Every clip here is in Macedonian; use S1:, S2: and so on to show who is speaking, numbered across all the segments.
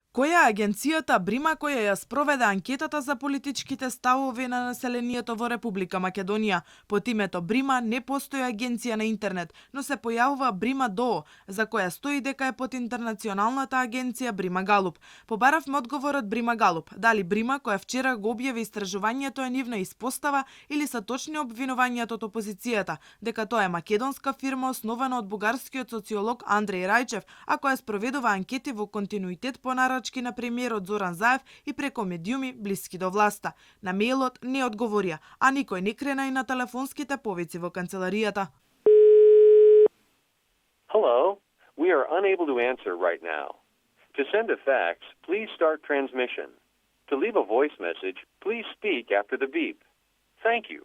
S1: Која е агенцијата Брима која ја спроведе анкетата за политичките ставови на населението во Република Македонија? Под името Брима не постои агенција на интернет, но се појавува Брима ДОО, за која стои дека е под интернационалната агенција Брима Галуп. Побаравме одговор од Брима Галуп. Дали Брима, која вчера го објави истражувањето, е нивна испостава или се точни обвинувањата од опозицијата, дека тоа е македонска фирма основана од бугарскиот социолог Андреј Рајчев, а која спроведува анкети во континуитет по нарачки на премиерот Зоран Заев и преку медиуми блиски до власта. На мејлот не одговорија, а никој не крена и на телефонските повици во канцеларијата.
S2: Hello, we are unable to answer right now. To send a fax, please start transmission. To leave a voice message, please speak after the beep. Thank you.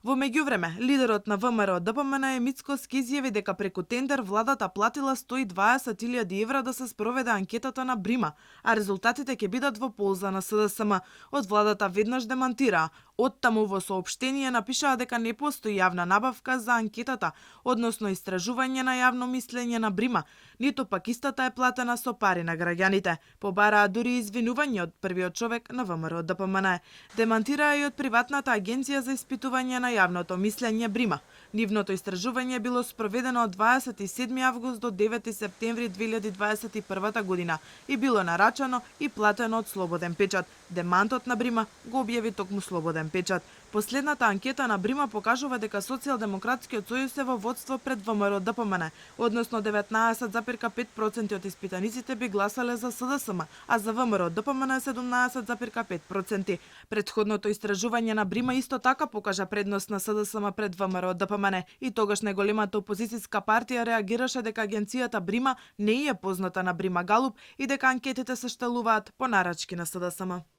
S1: Во меѓувреме, лидерот на ВМРО ДПМН Мицкоски изјави дека преку тендер владата платила 120.000 евра да се спроведе анкетата на Брима, а резултатите ќе бидат во полза на СДСМ. Од владата веднаш демантираа. Оттаму во соопштение напишаа дека не постои јавна набавка за анкетата, односно истражување на јавно мислење на Брима, ниту пак истата е платена со пари на граѓаните. Побараа дури извинување од првиот човек на ВМРО ДПМН. Демантираа и од приватната агенција за испитување на јавното мислење Брима. Нивното истражување било спроведено од 27 август до 9 септември 2021 година и било нарачано и платено од Слободен печат. Демантот на Брима го објави токму Слободен печат. Последната анкета на Брима покажува дека Социјалдемократскиот сојуз е во водство пред ВМРО ДПМН, односно 19,5% од испитаниците би гласале за СДСМ, а за ВМРО ДПМН 17,5%. Предходното истражување на Брима исто така покажа предност на СДСМ пред ВМРО ДПМН и тогаш најголемата опозицијска партија реагираше дека агенцијата Брима не е позната на Брима Галуп и дека анкетите се штелуваат по нарачки на СДСМ.